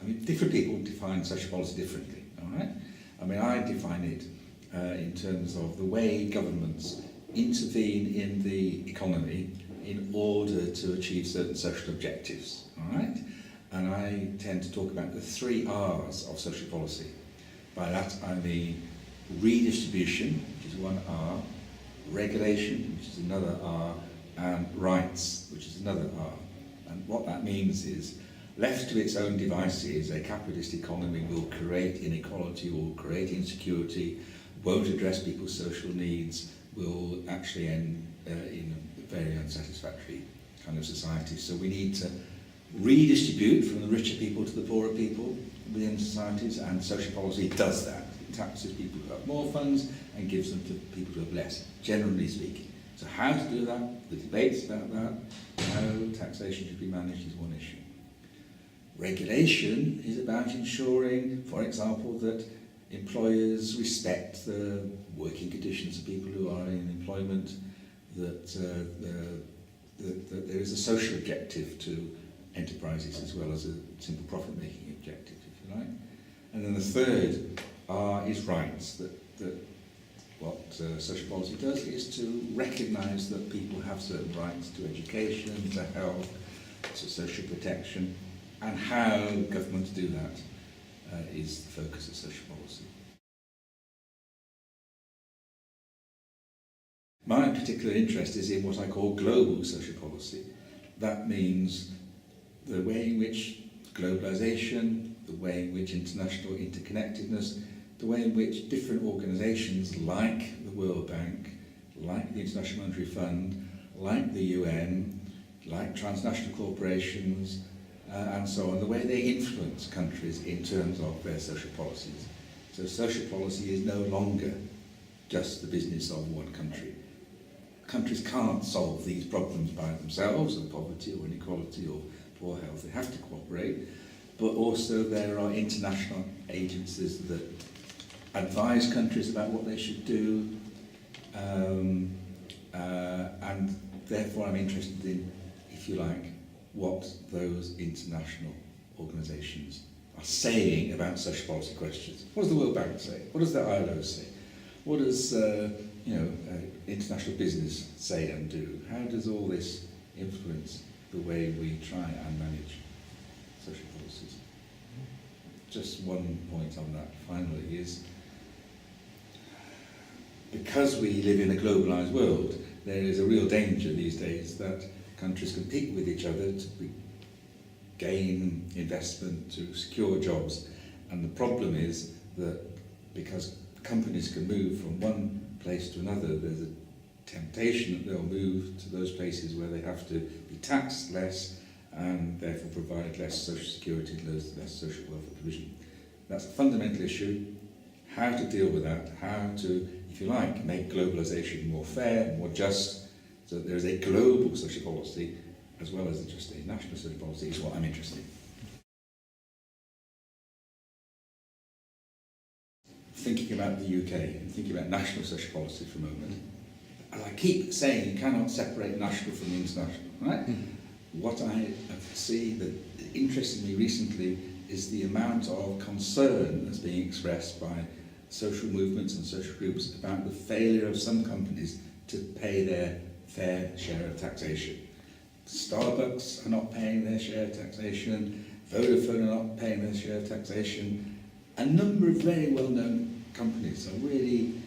mean, different people define social policy differently, all right? I mean, I define it in terms of the way governments intervene in the economy in order to achieve certain social objectives, all right? And I tend to talk about the 3 R's of social policy. By that I mean redistribution, which is one R, regulation, which is another R, and rights, which is another R. And what that means is, left to its own devices, a capitalist economy will create inequality, will create insecurity, won't address people's social needs, will actually end in a very unsatisfactory kind of society. So we need to redistribute from the richer people to the poorer people within societies, and social policy does that. It taxes people who have more funds and gives them to people who have less, generally speaking. So how to do that, the debates about that, how taxation should be managed is one issue. Regulation is about ensuring, for example, that employers respect the working conditions of people who are in employment, that there is a social objective to enterprises as well as a simple profit-making objective, if you like. And then the third R is rights, that what social policy does is to recognise that people have certain rights to education, to health, to social protection, and how governments do that is the focus of social policy. My particular interest is in what I call global social policy. That means the way in which globalisation, the way in which international interconnectedness, the way in which different organisations like the World Bank, like the International Monetary Fund, like the UN, like transnational corporations, and so on, the way they influence countries in terms of their social policies. So social policy is no longer just the business of one country. Countries can't solve these problems by themselves, of poverty or inequality or poor health. They have to cooperate, but also there are international agencies that advise countries about what they should do, and therefore I'm interested in, if you like, what those international organisations are saying about social policy questions. What does the World Bank say? What does the ILO say? What does international business say and do? How does all this influence the way we try and manage social policies? Just one point on that finally is, because we live in a globalised world, there is a real danger these days that countries compete with each other to gain investment, to secure jobs. And the problem is that because companies can move from one place to another, there's a temptation that they'll move to those places where they have to be taxed less and therefore provide less social security and less social welfare provision. That's a fundamental issue. How to deal with that, how to, if you like, make globalisation more fair, more just, so that there is a global social policy as well as just a national social policy is what I'm interested in. Thinking about the UK and thinking about national social policy for a moment, as I keep saying, you cannot separate national from international, right? What I see that interested me recently is the amount of concern that's being expressed by social movements and social groups about the failure of some companies to pay their fair share of taxation. Starbucks are not paying their share of taxation, Vodafone are not paying their share of taxation. A number of very well-known companies are really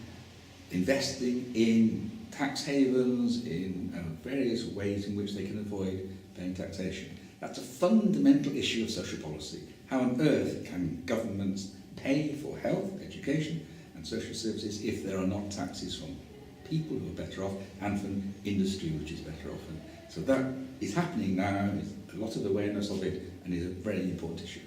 investing in tax havens, in various ways in which they can avoid paying taxation. That's a fundamental issue of social policy. How on earth can governments pay for health, education and social services if there are not taxes from people who are better off and from industry which is better off? And so that is happening now, there's a lot of awareness of it and is a very important issue.